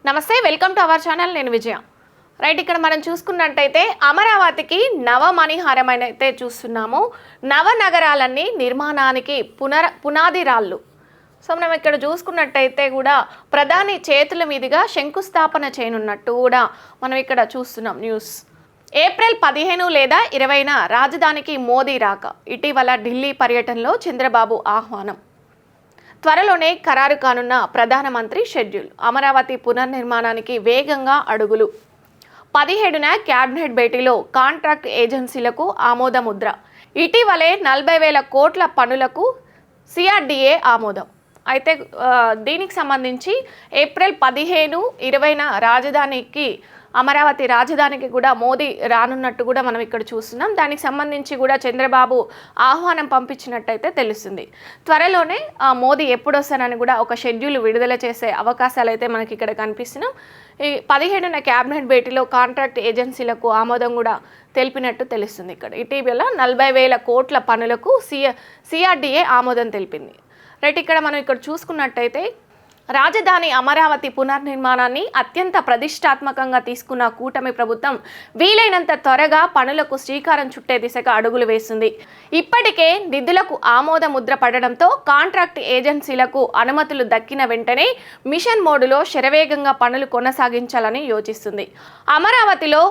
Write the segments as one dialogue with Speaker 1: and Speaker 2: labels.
Speaker 1: నమస్తే, welcome to our channel. నేను విజయ. Right, ఇక్కడ మనం చూసుకున్నట్టయితే అమరావతికి నవమణిహారమైన అయితే చూస్తున్నాము. నవనగరాలన్నీ నిర్మాణానికి పునాది రాళ్ళు. సో మనం ఇక్కడ చూసుకున్నట్టయితే కూడా ప్రధాని చేతుల మీదుగా శంకుస్థాపన చేయనున్నట్టు కూడా మనం ఇక్కడ చూస్తున్నాం న్యూస్. ఏప్రిల్ 15 లేదా 20న రాజధానికి మోదీ రాక. ఇటీవల ఢిల్లీ పర్యటనలో చంద్రబాబు ఆహ్వానం. త్వరలోనే ఖరారు కానున్న ప్రధానమంత్రి షెడ్యూల్. అమరావతి పునర్నిర్మాణానికి వేగంగా అడుగులు. 17న క్యాబినెట్ భేటీలో కాంట్రాక్ట్ ఏజెన్సీలకు ఆమోదముద్ర. ఇటీవలే 40,000 కోట్ల పనులకు సిఆర్డీఏ ఆమోదం. అయితే దీనికి సంబంధించి ఏప్రిల్ 15, 20న అమరావతి రాజధానికి కూడా మోదీ రానున్నట్టు కూడా మనం ఇక్కడ చూస్తున్నాం. దానికి సంబంధించి కూడా చంద్రబాబు ఆహ్వానం పంపించినట్టయితే తెలుస్తుంది. త్వరలోనే మోదీ ఎప్పుడు వస్తారని కూడా ఒక షెడ్యూల్ విడుదల చేసే అవకాశాలు అయితే మనకి ఇక్కడ కనిపిస్తున్నాం. ఈ 17న క్యాబినెట్ భేటీలో కాంట్రాక్ట్ ఏజెన్సీలకు ఆమోదం కూడా తెలిపినట్టు తెలుస్తుంది. ఇక్కడ ఇటీవల 40,000 కోట్ల పనులకు సిఆర్డీఏ ఆమోదం తెలిపింది. రైట్, ఇక్కడ మనం ఇక్కడ చూసుకున్నట్టయితే రాజధాని అమరావతి పునర్నిర్మాణాన్ని అత్యంత ప్రతిష్టాత్మకంగా తీసుకున్న కూటమి ప్రభుత్వం వీలైనంత త్వరగా పనులకు శ్రీకారం చుట్టే దిశగా అడుగులు వేస్తుంది. ఇప్పటికే నిధులకు ఆమోద ముద్ర పడడంతో కాంట్రాక్ట్ ఏజెన్సీలకు అనుమతులు దక్కిన వెంటనే మిషన్ మోడులో శరవేగంగా పనులు కొనసాగించాలని యోచిస్తుంది. అమరావతిలో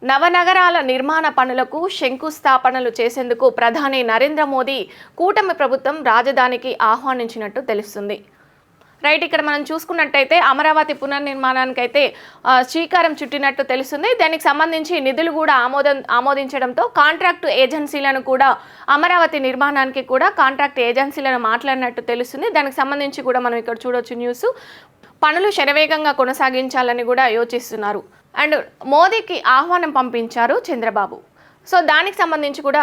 Speaker 1: నవనగరాల నిర్మాణ పనులకు శంకుస్థాపనలు చేసేందుకు ప్రధాని నరేంద్ర మోదీ కూటమి ప్రభుత్వం రాజధానికి ఆహ్వానించినట్టు తెలుస్తుంది. రైట్, ఇక్కడ మనం చూసుకున్నట్టయితే అమరావతి పునర్నిర్మాణానికి అయితే శ్రీకారం చుట్టినట్టు తెలుస్తుంది. దానికి సంబంధించి నిధులు కూడా ఆమోదించడంతో కాంట్రాక్టు ఏజెన్సీలను కూడా అమరావతి నిర్మాణానికి కూడా కాంట్రాక్ట్ ఏజెన్సీలను మాట్లాడినట్టు తెలుస్తుంది. దానికి సంబంధించి కూడా మనం ఇక్కడ చూడొచ్చు న్యూస్. పనులు శరవేగంగా కొనసాగించాలని కూడా యోచిస్తున్నారు. అండ్ మోదీకి ఆహ్వానం పంపించారు చంద్రబాబు. సో దానికి సంబంధించి కూడా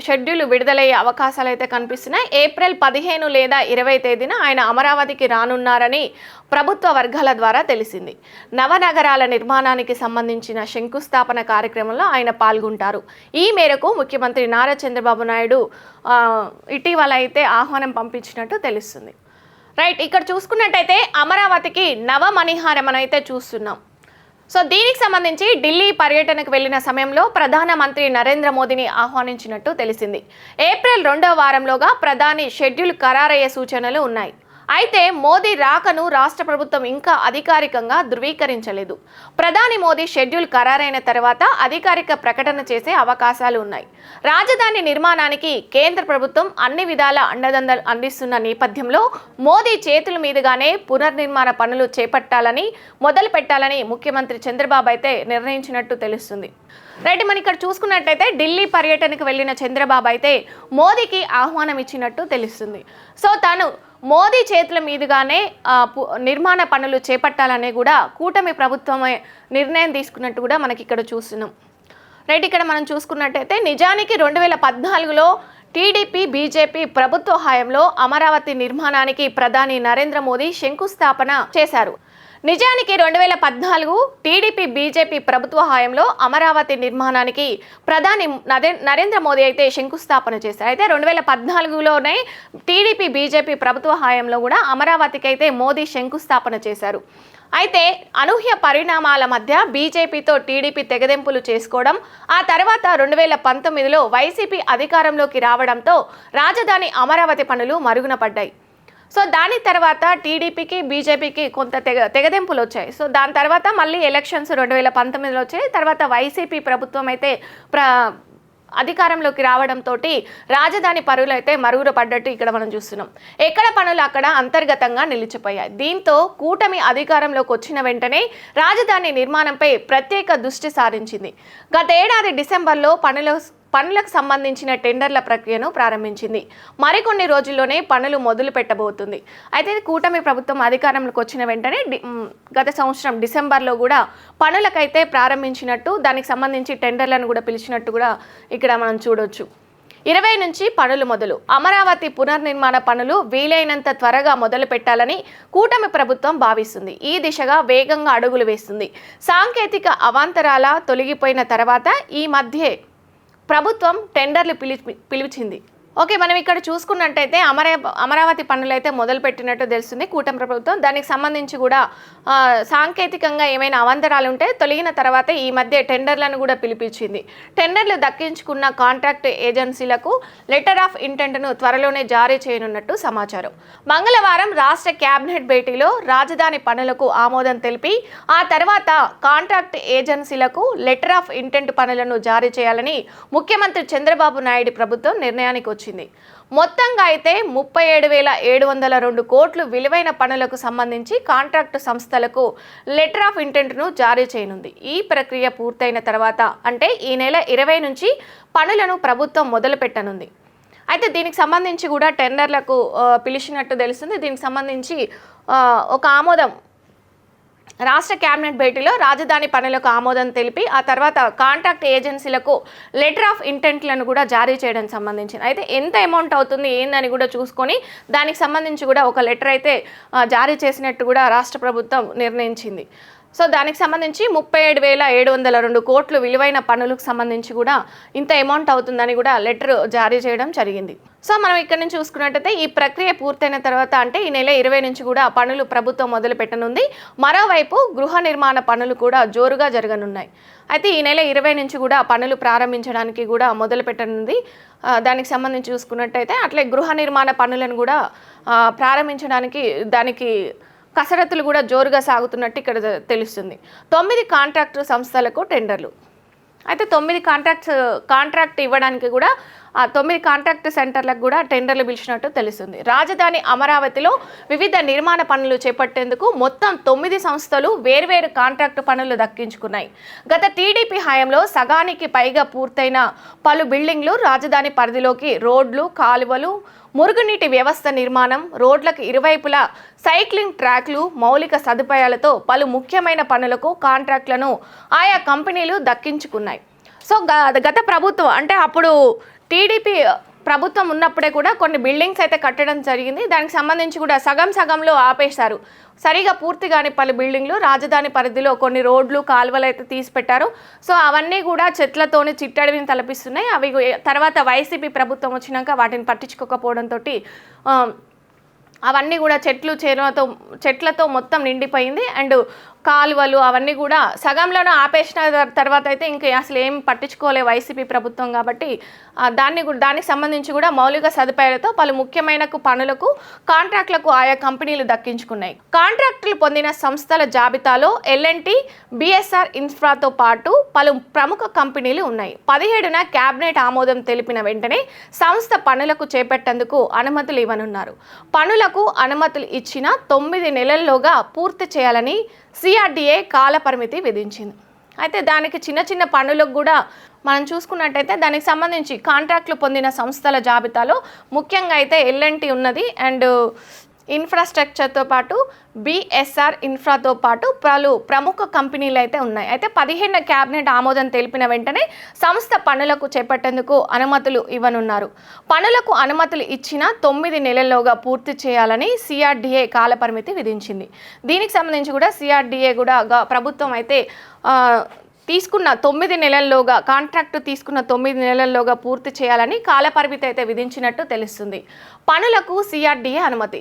Speaker 1: షెడ్యూల్ విడుదలయ్యే అవకాశాలు అయితే కనిపిస్తున్నాయి. ఏప్రిల్ 15 లేదా 20 తేదీన ఆయన అమరావతికి రానున్నారని ప్రభుత్వ వర్గాల ద్వారా తెలిసింది. నవనగరాల నిర్మాణానికి సంబంధించిన శంకుస్థాపన కార్యక్రమంలో ఆయన పాల్గొంటారు. ఈ మేరకు ముఖ్యమంత్రి నారా చంద్రబాబు నాయుడు ఇటీవల అయితే ఆహ్వానం పంపించినట్టు తెలుస్తుంది. రైట్, ఇక్కడ చూసుకున్నట్టయితే అమరావతికి నవమణిహారం అని అయితే చూస్తున్నాం. సో దీనికి సంబంధించి ఢిల్లీ పర్యటనకు వెళ్లిన సమయంలో ప్రధానమంత్రి నరేంద్ర మోదీని ఆహ్వానించినట్టు తెలిసింది. ఏప్రిల్ 2వ వారంలోగా ప్రధాని షెడ్యూల్ ఖరారయ్యే సూచనలు ఉన్నాయి. అయితే మోదీ రాకను రాష్ట్ర ప్రభుత్వం ఇంకా అధికారికంగా ధృవీకరించలేదు. ప్రధాని మోదీ షెడ్యూల్ ఖరారైన తర్వాత అధికారిక ప్రకటన చేసే అవకాశాలు ఉన్నాయి. రాజధాని నిర్మాణానికి కేంద్ర ప్రభుత్వం అన్ని విధాల అండదండలు అందిస్తున్న నేపథ్యంలో మోదీ చేతుల మీదుగానే పునర్నిర్మాణ పనులు మొదలు పెట్టాలని ముఖ్యమంత్రి చంద్రబాబు అయితే నిర్ణయించినట్టు తెలుస్తుంది. రైట్, మనం ఇక్కడ చూసుకున్నట్టయితే ఢిల్లీ పర్యటనకు వెళ్ళిన చంద్రబాబు అయితే మోదీకి ఆహ్వానం ఇచ్చినట్టు తెలుస్తుంది. సో తాను మోదీ చేతుల మీదుగానే నిర్మాణ పనులు చేపట్టాలనే కూడా కూటమి ప్రభుత్వమే నిర్ణయం తీసుకున్నట్టు కూడా మనకి ఇక్కడ చూస్తున్నాం. రైట్, ఇక్కడ మనం చూసుకున్నట్టయితే నిజానికి 2014లో టీడీపీ బీజేపీ ప్రభుత్వ హయాంలో అమరావతి నిర్మాణానికి ప్రధాని నరేంద్ర మోదీ శంకుస్థాపన చేశారు. నిజానికి 2014 టీడీపీ బీజేపీ ప్రభుత్వ హయాంలో అమరావతి నిర్మాణానికి ప్రధాని నరేంద్ర మోదీ అయితే శంకుస్థాపన చేశారు. అయితే 2014లోనే టీడీపీ బీజేపీ ప్రభుత్వ హయాంలో కూడా అమరావతికి అయితే మోదీ శంకుస్థాపన చేశారు. అయితే అనూహ్య పరిణామాల మధ్య బీజేపీతో టీడీపీ తెగదెంపులు చేసుకోవడం, ఆ తర్వాత 2019లో వైసీపీ అధికారంలోకి రావడంతో రాజధాని అమరావతి పనులు మరుగున పడ్డాయి. సో దాని తర్వాత టీడీపీకి బీజేపీకి కొంత తెగదెంపులు వచ్చాయి. సో దాని తర్వాత మళ్ళీ ఎలక్షన్స్ 2019లో వచ్చాయి. తర్వాత వైసీపీ ప్రభుత్వం అయితే అధికారంలోకి రావడంతో రాజధాని పనులు అయితే మరుగున పడ్డట్టు ఇక్కడ మనం చూస్తున్నాం. ఎక్కడ పనులు అక్కడ అంతర్గతంగా నిలిచిపోయాయి. దీంతో కూటమి అధికారంలోకి వచ్చిన వెంటనే రాజధాని నిర్మాణంపై ప్రత్యేక దృష్టి సారించింది. గతేడాది డిసెంబర్లో పనులకు సంబంధించిన టెండర్ల ప్రక్రియను ప్రారంభించింది. మరికొన్ని రోజుల్లోనే పనులు మొదలు పెట్టబోతుంది. అయితే కూటమి ప్రభుత్వం అధికారంలోకి వచ్చిన వెంటనే గత సంవత్సరం డిసెంబర్లో కూడా పనులకైతే ప్రారంభించినట్టు, దానికి సంబంధించి టెండర్లను కూడా పిలిచినట్టు కూడా ఇక్కడ మనం చూడొచ్చు. 20 నుంచి పనులు మొదలు. అమరావతి పునర్నిర్మాణ పనులు వీలైనంత త్వరగా మొదలు పెట్టాలని కూటమి ప్రభుత్వం భావిస్తుంది. ఈ దిశగా వేగంగా అడుగులు వేస్తుంది. సాంకేతిక అవాంతరాల తొలగిపోయిన తర్వాత ఈ మధ్య ప్రభుత్వం టెండర్లు పిలిచింది. ఓకే. మనం ఇక్కడ చూసుకున్నట్టయితే అమరావతి పనులైతే మొదలుపెట్టినట్టు తెలుస్తుంది కూటమి ప్రభుత్వం. దానికి సంబంధించి కూడా సాంకేతికంగా ఏమైనా అవాంతరాలుంటే తొలగిన తర్వాత ఈ మధ్య టెండర్లను కూడా పిలిపించింది. టెండర్లు దక్కించుకున్న కాంట్రాక్ట్ ఏజెన్సీలకు లెటర్ ఆఫ్ ఇంటెంట్ను త్వరలోనే జారీ చేయనున్నట్టు సమాచారం. మంగళవారం రాష్ట్ర కేబినెట్ భేటీలో రాజధాని పనులకు ఆమోదం తెలిపి ఆ తర్వాత కాంట్రాక్ట్ ఏజెన్సీలకు లెటర్ ఆఫ్ ఇంటెంట్ పనులను జారీ చేయాలని ముఖ్యమంత్రి చంద్రబాబు నాయుడు ప్రభుత్వం నిర్ణయానికి వచ్చింది. మొత్తంగా అయితే 37,702 కోట్లు విలువైన పనులకు సంబంధించి కాంట్రాక్టు సంస్థలకు లెటర్ ఆఫ్ ఇంటెంట్ను జారీ చేయనుంది. ఈ ప్రక్రియ పూర్తయిన తర్వాత అంటే ఈ నెల 20 నుంచి పనులను ప్రభుత్వం మొదలు పెట్టనుంది. అయితే దీనికి సంబంధించి కూడా టెండర్లకు పిలిచినట్టు తెలుస్తుంది. దీనికి సంబంధించి ఒక ఆమోదం రాష్ట్ర కేబినెట్ భేటీలో రాజధాని పనులకు ఆమోదం తెలిపి ఆ తర్వాత కాంట్రాక్ట్ ఏజెన్సీలకు లెటర్ ఆఫ్ ఇంటెంట్లను కూడా జారీ చేయడం సంబంధించింది. అయితే ఎంత అమౌంట్ అవుతుంది ఏందని కూడా చూసుకొని దానికి సంబంధించి కూడా ఒక లెటర్ అయితే జారీ చేసినట్టు కూడా రాష్ట్ర ప్రభుత్వం నిర్ణయించింది. సో దానికి సంబంధించి 37,702 కోట్లు విలువైన పనులకు సంబంధించి కూడా ఇంత అమౌంట్ అవుతుందని కూడా లెటర్ జారీ చేయడం జరిగింది. సో మనం ఇక్కడ నుంచి చూసుకున్నట్టయితే ఈ ప్రక్రియ పూర్తయిన తర్వాత అంటే ఈ నెల 20 నుంచి కూడా పనులు ప్రభుత్వం మొదలు పెట్టనుంది. మరోవైపు గృహ నిర్మాణ పనులు కూడా జోరుగా జరగనున్నాయి. అయితే ఈ నెల 20 నుంచి కూడా పనులు ప్రారంభించడానికి కూడా మొదలు పెట్టనుంది. దానికి సంబంధించి చూసుకున్నట్టయితే అట్లే గృహ నిర్మాణ పనులను కూడా ప్రారంభించడానికి దానికి కసరత్తులు కూడా జోరుగా సాగుతున్నట్టు ఇక్కడ తెలుస్తుంది. 9 కాంట్రాక్టు సంస్థలకు టెండర్లు. అయితే 9 కాంట్రాక్ట్ ఇవ్వడానికి కూడా ఆ 9 కాంట్రాక్ట్ సెంటర్లకు కూడా టెండర్లు పిలిచినట్టు తెలుస్తుంది. రాజధాని అమరావతిలో వివిధ నిర్మాణ పనులు చేపట్టేందుకు మొత్తం 9 సంస్థలు వేర్వేరు కాంట్రాక్టు పనులు దక్కించుకున్నాయి. గత టీడీపీ హయాంలో సగానికి పైగా పూర్తయిన పలు బిల్డింగ్లు రాజధాని పరిధిలోకి రోడ్లు, కాలువలు, మురుగునీటి వ్యవస్థ నిర్మాణం, రోడ్లకు ఇరువైపులా సైక్లింగ్ ట్రాక్లు, మౌలిక సదుపాయాలతో పలు ముఖ్యమైన పనులకు కాంట్రాక్ట్లను ఆయా కంపెనీలు దక్కించుకున్నాయి. సో గత ప్రభుత్వం అంటే అప్పుడు టీడీపీ ప్రభుత్వం ఉన్నప్పుడే కూడా కొన్ని బిల్డింగ్స్ అయితే కట్టడం జరిగింది. దానికి సంబంధించి కూడా సగంలో ఆపేశారు. సరిగా పూర్తి కాని పలు బిల్డింగ్లు రాజధాని పరిధిలో కొన్ని రోడ్లు, కాలువలు అయితే తీసి పెట్టారు. సో అవన్నీ కూడా చెట్లతోని చిట్టడివిని తలపిస్తున్నాయి. అవి తర్వాత వైసీపీ ప్రభుత్వం వచ్చినాక వాటిని పట్టించుకోకపోవడంతో అవన్నీ కూడా చెట్లతో మొత్తం నిండిపోయింది. అండ్ కాలువలు అవన్నీ కూడా సగంలోనూ ఆపేసిన తర్వాత అయితే ఇంకా అసలు ఏం పట్టించుకోలే వైసీపీ ప్రభుత్వం. కాబట్టి దానికి సంబంధించి కూడా మౌలిక సదుపాయాలతో పలు ముఖ్యమైన పనులకు కాంట్రాక్టులకు ఆయా కంపెనీలు దక్కించుకున్నాయి. కాంట్రాక్టులు పొందిన సంస్థల జాబితాలో ఎల్ఎన్టీ, బిఎస్ఆర్ ఇన్ఫ్రాతో పాటు పలు ప్రముఖ కంపెనీలు ఉన్నాయి. 17న కేబినెట్ ఆమోదం తెలిపిన వెంటనే సంస్థ పనులకు చేపట్టేందుకు అనుమతులు ఇవ్వనున్నారు. పనులకు అనుమతులు ఇచ్చిన 9 నెలల్లోగా పూర్తి చేయాలని సిఆర్డీఏ కాల పరిమితి విధించింది. అయితే దానికి చిన్న పనులకు కూడా మనం చూసుకున్నట్టయితే దానికి సంబంధించి కాంట్రాక్టులు పొందిన సంస్థల జాబితాలో ముఖ్యంగా అయితే ఎల్ఎన్టీ ఉన్నది. అండ్ ఇన్ఫ్రాస్ట్రక్చర్తో పాటు బిఎస్ఆర్ ఇన్ఫ్రాతో పాటు పలు ప్రముఖ కంపెనీలు అయితే ఉన్నాయి. అయితే 15న కేబినెట్ ఆమోదం తెలిపిన వెంటనే సంస్థ పనులకు చేపట్టేందుకు అనుమతులు ఇవ్వనున్నారు. పనులకు అనుమతులు ఇచ్చిన 9 నెలల్లోగా పూర్తి చేయాలని సిఆర్డీఏ కాలపరిమితి విధించింది. దీనికి సంబంధించి కూడా సిఆర్డీఏ కూడా ప్రభుత్వం అయితే తీసుకున్న 9 నెలల్లోగా కాంట్రాక్టు తీసుకున్న 9 నెలల్లోగా పూర్తి చేయాలని కాలపరిమితి అయితే విధించినట్టు తెలుస్తుంది. పనులకు సిఆర్డీఏ అనుమతి.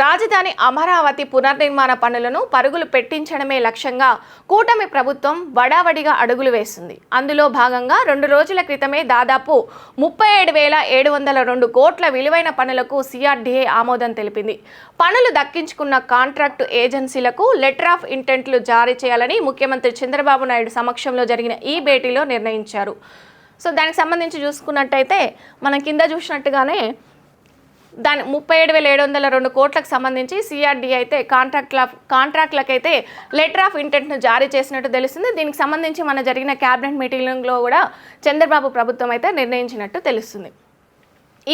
Speaker 1: రాజధాని అమరావతి పునర్నిర్మాణ పనులను పరుగులు పెట్టించడమే లక్ష్యంగా కూటమి ప్రభుత్వం వడావడిగా అడుగులు వేస్తుంది. అందులో భాగంగా 2 రోజుల క్రితమే దాదాపు 37,702 కోట్ల విలువైన పనులకు సిఆర్డీఏ ఆమోదం తెలిపింది. పనులు దక్కించుకున్న కాంట్రాక్టు ఏజెన్సీలకు లెటర్ ఆఫ్ ఇంటెంట్లు జారీ చేయాలని ముఖ్యమంత్రి చంద్రబాబు నాయుడు సమక్షంలో జరిగిన ఈ భేటీలో నిర్ణయించారు. సో దానికి సంబంధించి చూసుకున్నట్టయితే మనం కింద చూసినట్టుగానే 37,702 కోట్లకు సంబంధించి సిఆర్డీ అయితే కాంట్రాక్ట్లకైతే లెటర్ ఆఫ్ ఇంటెంట్ను జారీ చేసినట్టు తెలుస్తుంది. దీనికి సంబంధించి మన జరిగిన క్యాబినెట్ మీటింగ్లో కూడా చంద్రబాబు ప్రభుత్వం అయితే నిర్ణయించినట్టు తెలుస్తుంది.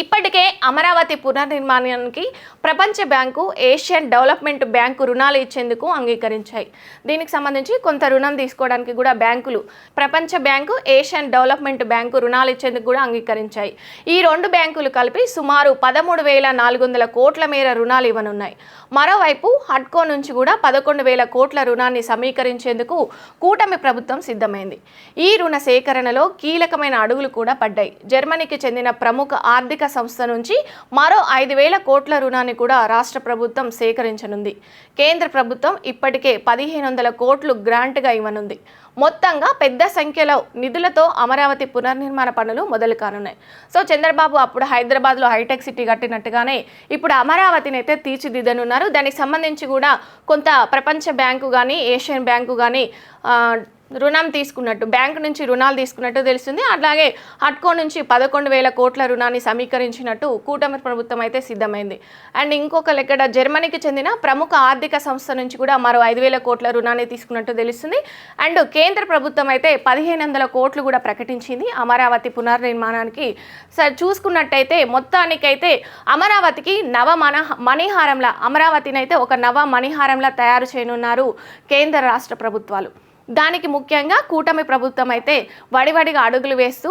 Speaker 1: ఇప్పటికే అమరావతి పునర్నిర్మాణానికి ప్రపంచ బ్యాంకు, ఏషియన్ డెవలప్మెంట్ బ్యాంకు రుణాలు ఇచ్చేందుకు అంగీకరించాయి. దీనికి సంబంధించి కొంత రుణం తీసుకోవడానికి కూడా బ్యాంకులు ప్రపంచ బ్యాంకు, ఏషియన్ డెవలప్మెంట్ బ్యాంకు రుణాలు ఇచ్చేందుకు కూడా అంగీకరించాయి. ఈ రెండు బ్యాంకులు కలిపి సుమారు 13,400 కోట్ల మేర రుణాలు ఇవ్వనున్నాయి. మరోవైపు హడ్కో నుంచి కూడా 11,000 కోట్ల రుణాన్ని సమీకరించేందుకు కూటమి ప్రభుత్వం సిద్ధమైంది. ఈ రుణ సేకరణలో కీలకమైన అడుగులు కూడా పడ్డాయి. జర్మనీకి చెందిన ప్రముఖ ఆర్థిక సంస్థ నుంచి మరో 5,000 కోట్ల రుణాన్ని కూడా రాష్ట్ర ప్రభుత్వం సేకరించనుంది. కేంద్ర ప్రభుత్వం ఇప్పటికే 1,500 కోట్లు గ్రాంట్గా ఇవ్వనుంది. మొత్తంగా పెద్ద సంఖ్యలో నిధులతో అమరావతి పునర్నిర్మాణ పనులు మొదలు కానున్నాయి. సో చంద్రబాబు అప్పుడు హైదరాబాద్లో హైటెక్ సిటీ కట్టినట్టుగానే ఇప్పుడు అమరావతిని అయితే తీర్చిదిద్దనున్నారు. దానికి సంబంధించి కూడా కొంత ప్రపంచ బ్యాంకు కానీ, ఏషియన్ బ్యాంకు కానీ రుణం తీసుకున్నట్టు, బ్యాంకు నుంచి రుణాలు తీసుకున్నట్టు తెలుస్తుంది. అట్లాగే హడ్కో నుంచి 11,000 కోట్ల రుణాన్ని సమీకరించినట్టు కూటమి ప్రభుత్వం అయితే సిద్ధమైంది. అండ్ ఇంకొక లెక్కడ జర్మనీకి చెందిన ప్రముఖ ఆర్థిక సంస్థ నుంచి కూడా మరో 5,000 కోట్ల రుణాన్ని తీసుకున్నట్టు తెలుస్తుంది. అండ్ కేంద్ర ప్రభుత్వం అయితే 1,500 కోట్లు కూడా ప్రకటించింది అమరావతి పునర్నిర్మాణానికి. చూసుకున్నట్టయితే మొత్తానికైతే అమరావతికి మణిహారంలా, అమరావతిని అయితే ఒక నవ మణిహారంలా తయారు చేయనున్నారు కేంద్ర రాష్ట్ర ప్రభుత్వాలు. దానికి ముఖ్యంగా కూటమి ప్రభుత్వం అయితే వడివడిగా అడుగులు వేస్తూ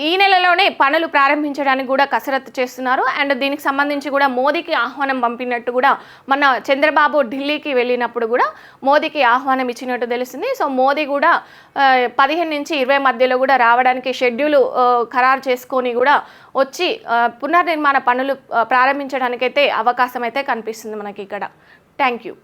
Speaker 1: ఈ నెలలోనే పనులు ప్రారంభించడానికి కూడా కసరత్తు చేస్తున్నారు. అండ్ దీనికి సంబంధించి కూడా మోదీకి ఆహ్వానం పంపినట్టు కూడా మన చంద్రబాబు ఢిల్లీకి వెళ్ళినప్పుడు కూడా మోదీకి ఆహ్వానం ఇచ్చినట్టు తెలుస్తుంది. సో మోదీ కూడా 15 నుంచి 20 మధ్యలో కూడా రావడానికి షెడ్యూల్ ఖరారు చేసుకొని కూడా వచ్చి పునర్నిర్మాణ పనులు ప్రారంభించడానికైతే అవకాశం అయితే కనిపిస్తుంది మనకి ఇక్కడ. Thank you.